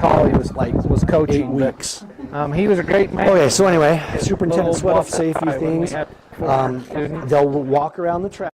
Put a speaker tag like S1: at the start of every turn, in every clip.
S1: Tolley was coaching.
S2: 8 weeks.
S1: He was a great man.
S2: Okay, so anyway, superintendent sweat off
S1: Wasatch
S2: safety
S1: High when we
S2: things.
S1: had 400 students.
S2: They'll walk around the track.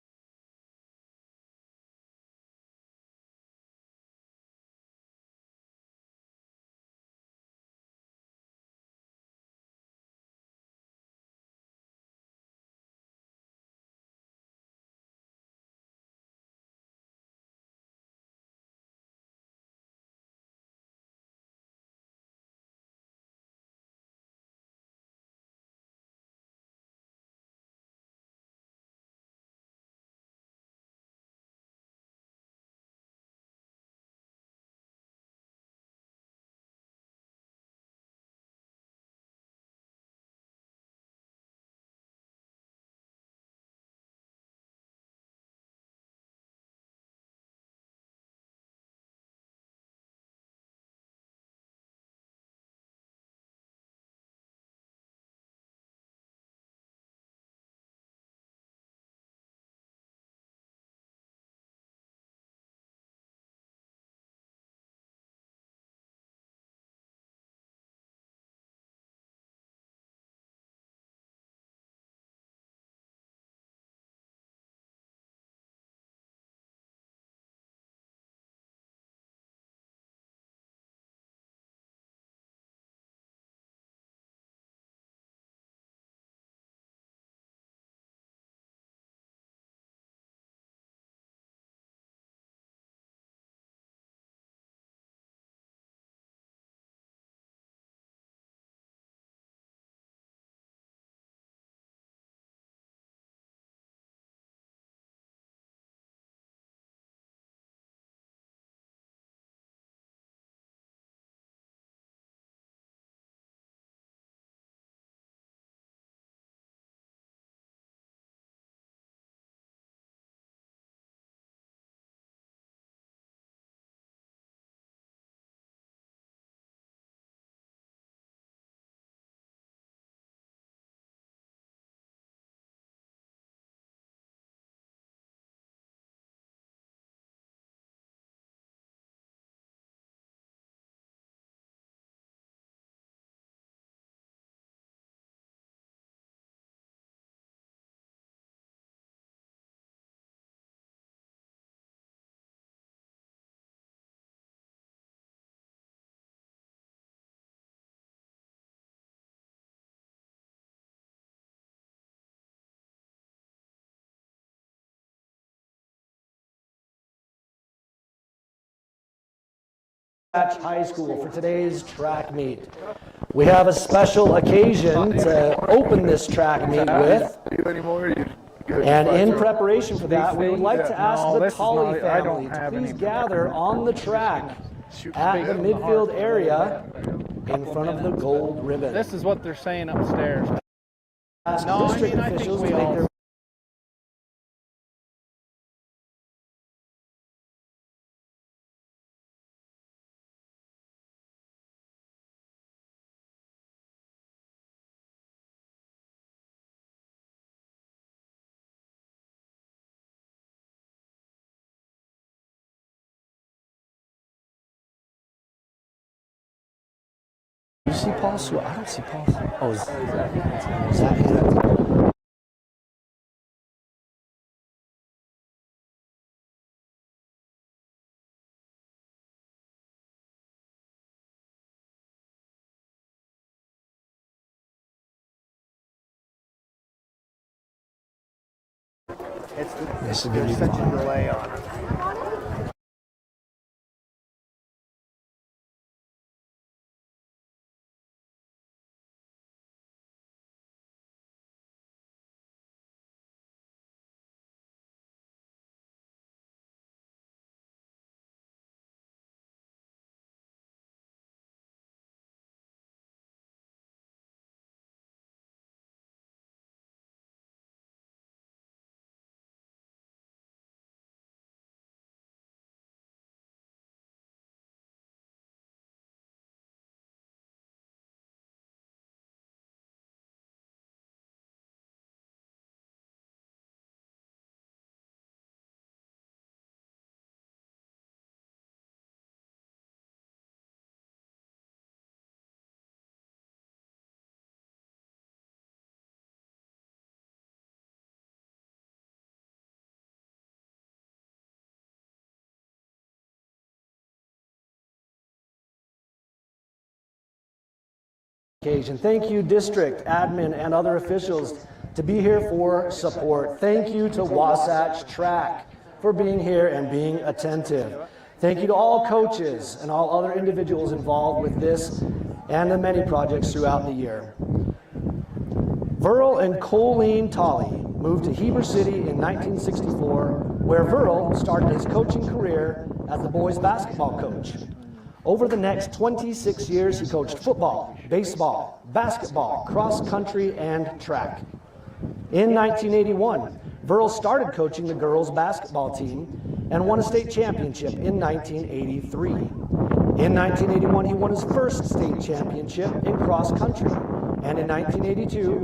S2: Wasatch High School for today's track meet. We have a special occasion to open this track meet with, and in preparation for that, we would like to ask the Tolley family to please gather on the track at the midfield area in front of the gold ribbon.
S1: This is what they're saying upstairs.
S2: Ask
S1: No,
S2: district
S1: I think
S2: officials
S1: we
S2: to make
S1: all
S2: their You see Paul Sue? I don't see Paul. Oh, is that him?
S1: There's such a delay on it.
S2: occasion. Thank you, district, admin, and other officials to be here for support. Thank you to Wasatch Track for being here and being attentive. Thank you to all coaches and all other individuals involved with this and the many projects throughout the year. Verle and Colleen Tolley moved to Heber City in 1964, where Verle started his coaching career as the boys' basketball coach. Over the next 26 years, he coached football, baseball, basketball, cross country, and track. In 1981, Verle started coaching the girls' basketball team and won a state championship in 1983. In 1981, he won his first state championship in cross country, and in 1982,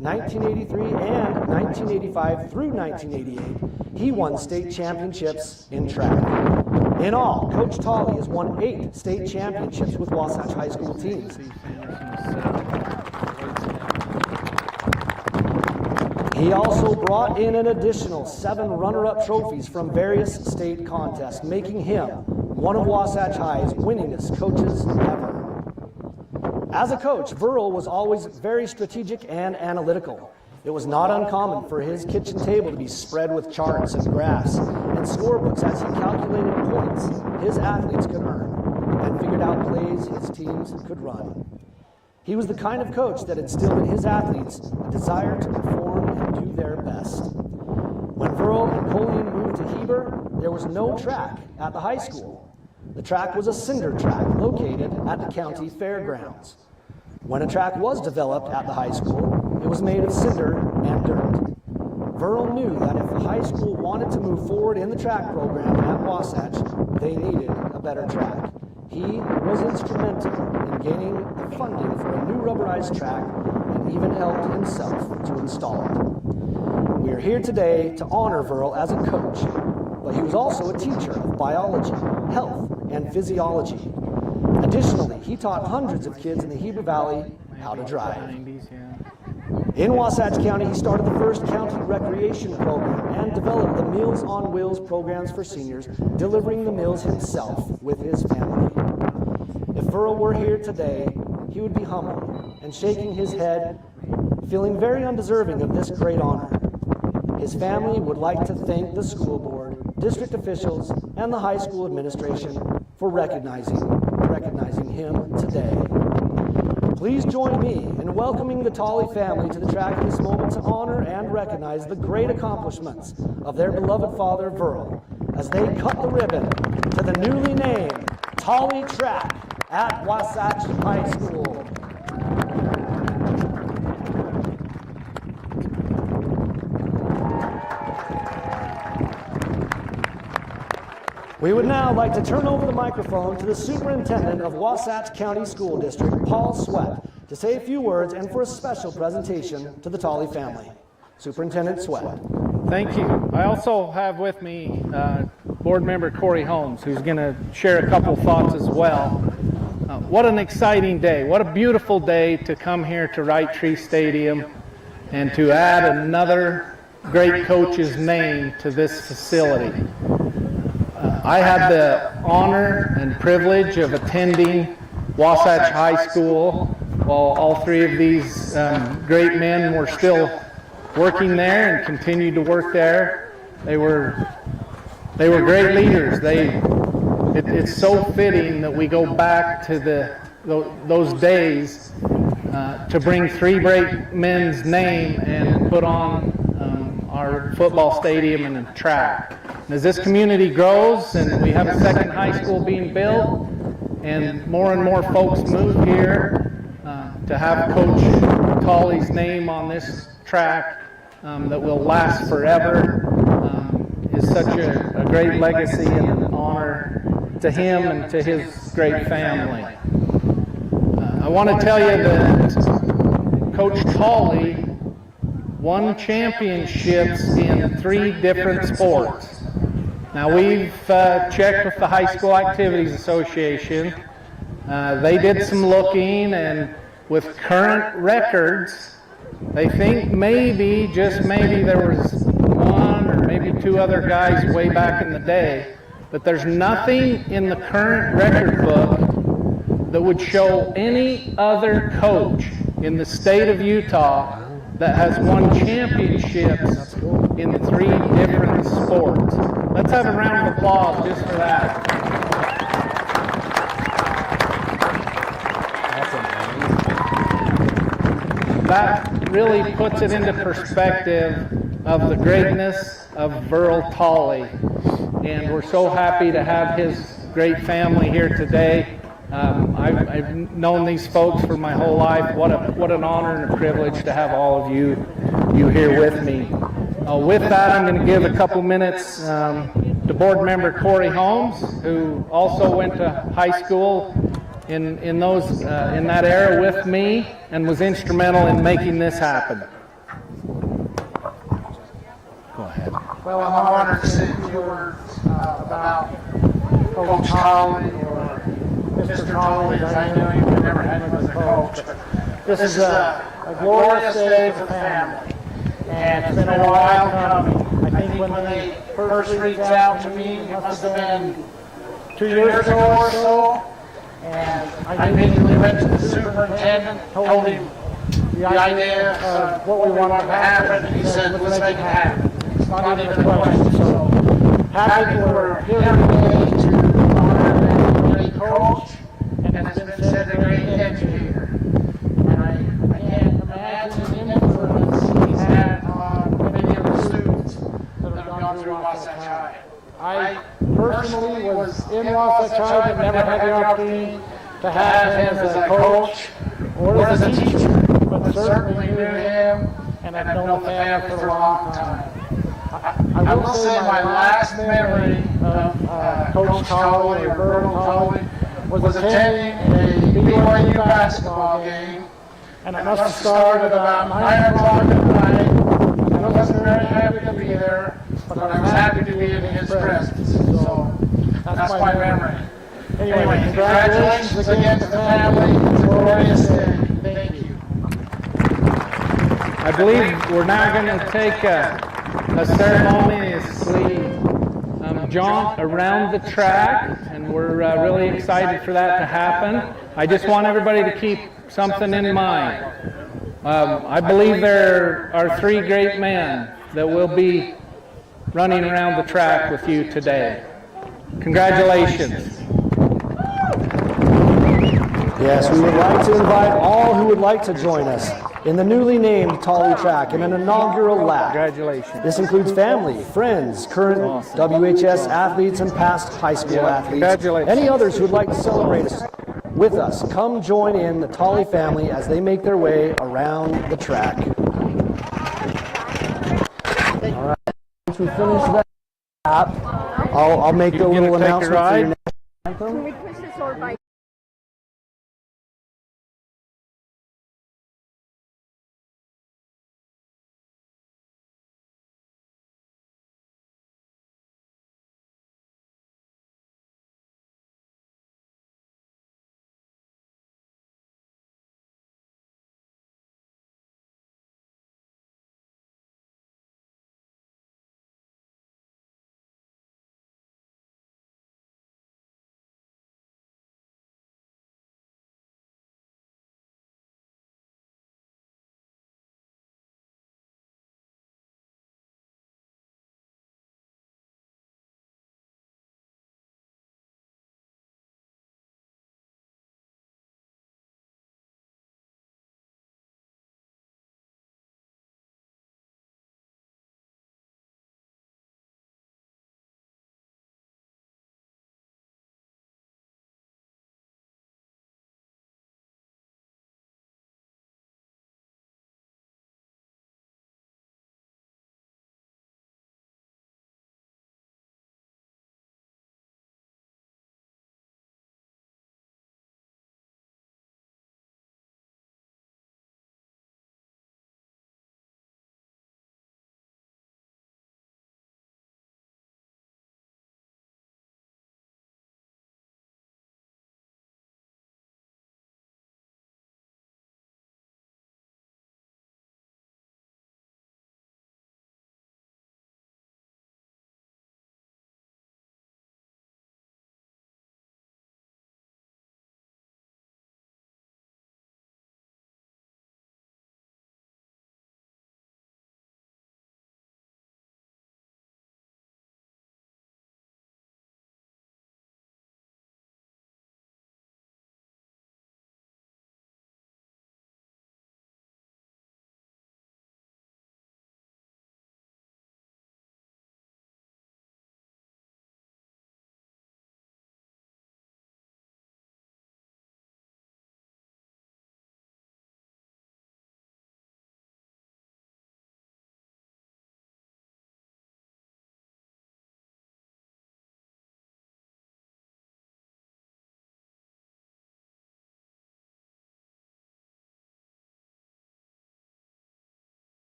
S2: 1983, and 1985 through 1988, he won state championships in track. In all, Coach Tolley has won 8 state championships with Wasatch High School teams. He also brought in an additional 7 runner-up trophies from various state contests, making him one of Wasatch High's winningest coaches ever. As a coach, Verle was always very strategic and analytical. It was not uncommon for his kitchen table to be spread with charts and graphs and scorebooks as he calculated points his athletes could earn and figured out plays his teams could run. He was the kind of coach that instilled in his athletes a desire to perform and do their best. When Verle and Colleen moved to Heber, there was no track at the high school. The track was a cinder track located at the county fairgrounds. When a track was developed at the high school, it was made of cinder and dirt. Verle knew that if the high school wanted to move forward in the track program at Wasatch, they needed a better track. He was instrumental in gaining the funding for a new rubberized track and even helped himself to install it. We are here today to honor Verle as a coach, but he was also a teacher of biology, health, and physiology. Additionally, he taught hundreds of kids in the Heber Valley how to drive. In Wasatch County, he started the first county recreation program and developed the Meals on Wheels programs for seniors, delivering the meals himself with his family. If Verle were here today, he would be humble and shaking his head, feeling very undeserving of this great honor. His family would like to thank the school board, district officials, and the high school administration for recognizing him today. Please join me in welcoming the Tolley family to the track in this moment to honor and recognize the great accomplishments of their beloved father, Verle, as they cut the ribbon to the newly named Tolley Track at Wasatch High School. We would now like to turn over the microphone to the superintendent of Wasatch County School District, Paul Sweat, to say a few words and for a special presentation to the Tolley family. Superintendent Sweat.
S1: Thank you. I also have with me board member Corey Holmes, who's going to share a couple thoughts as well. What an exciting day. What a beautiful day to come here to Wright Tree Stadium and to add another great coach's name to this facility. I had the honor and privilege of attending Wasatch High School while all 3 of these great men were still working there and continued to work there. They were great leaders. It's so fitting that we go back to those days to bring 3 great men's name and put on our football stadium and a track. And as this community grows and we have a second high school being built and more folks move here to have Coach Tolley's name on this track that will last forever is such a great legacy and an honor to him and to his great family. I want to tell you that Coach Tolley won championships in 3 different sports. Now we've checked with the High School Activities Association. They did some looking, and with current records, they think maybe, just maybe, there was 1 or maybe 2 other guys way back in the day, but there's nothing in the current record book that that would show any other coach in the state of Utah that has won championships in 3 different sports. Let's have a round of applause just for that. That really puts it into perspective of the greatness of Verle Tolley. And we're so happy to have his great family here today. I've known these folks for my whole life. What an honor and a privilege to have all of you here with me. With that, I'm going to give a couple minutes to board member Corey Holmes, who also went to high school in that era with me and was instrumental in making this happen. Go ahead.
S3: Well, I'm honored to say a few words about Coach Tolley, or Mr. Tolley, as I knew him, but never had him as a coach. This is a glorious day for the family, and it's been a while coming. I think when they first reached out to me, it must have been 2 years ago or so, and I immediately went to the superintendent, told him the idea of what we wanted to happen, and he said, let's make it happen. It's not even a question. So happy we're here today to honor a great coach, and as has been said, a great educator. And I can't imagine the influence he's had on many of the students that have gone through Wasatch High. I personally was in Wasatch High, but never had the opportunity to have him as a coach or as a teacher, but certainly knew him and have known the family for a long time. I will say my last memory of Coach Tolley or Verle Tolley was attending a BYU basketball game, and it must have started about 9 o'clock at night. I wasn't very happy to be there, but I was happy to be in his presence. So that's my memory. Anyway, congratulations again to the family. It's a glorious day. Thank you.
S1: I believe we're now going to take a ceremoniously jaunt around the track, and we're really excited for that to happen. I just want everybody to keep something in mind. I believe there are 3 great men that will be running around the track with you today. Congratulations.
S2: Yes, we would like to invite all who would like to join us in the newly named Tolley Track in an inaugural lap.
S1: Congratulations.
S2: This includes family, friends, current WHS athletes, and past high school athletes.
S1: Congratulations.
S2: Any others who would like to celebrate us with us, come join in the Tolley family as they make their way around the track. All right, once we finish that lap, I'll make the little announcement for your next anthem.
S4: Can we push this over by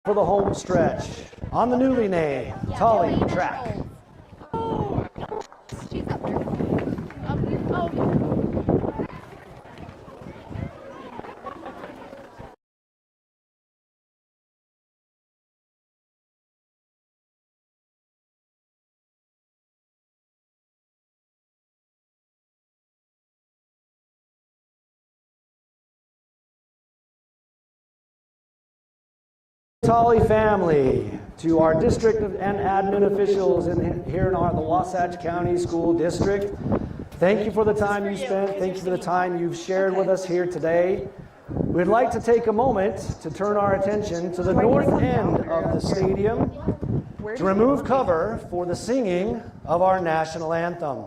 S2: for the home stretch on the newly named Tolley Track.
S4: Oh, she's up there. Oh.
S2: Tolley family, to our district and admin officials here in the Wasatch County School District, thank you for the time you spent. Thank you for the time you've shared with us here today. We'd like to take a moment to turn our attention to the north end of the stadium to remove cover for the singing of our national anthem.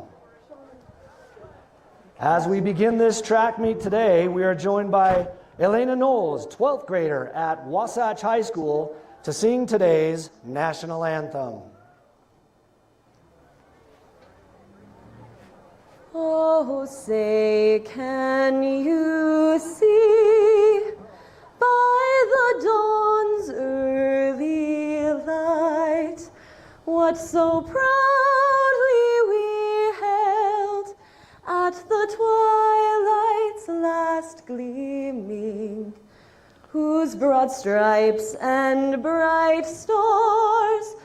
S2: As we begin this track meet today, we are joined by Elena Knowles, 12th grader at Wasatch High School, to sing today's national anthem.
S5: Oh, say, can you see by the dawn's early light what so proudly we held at the twilight's last gleaming, whose broad stripes and bright stars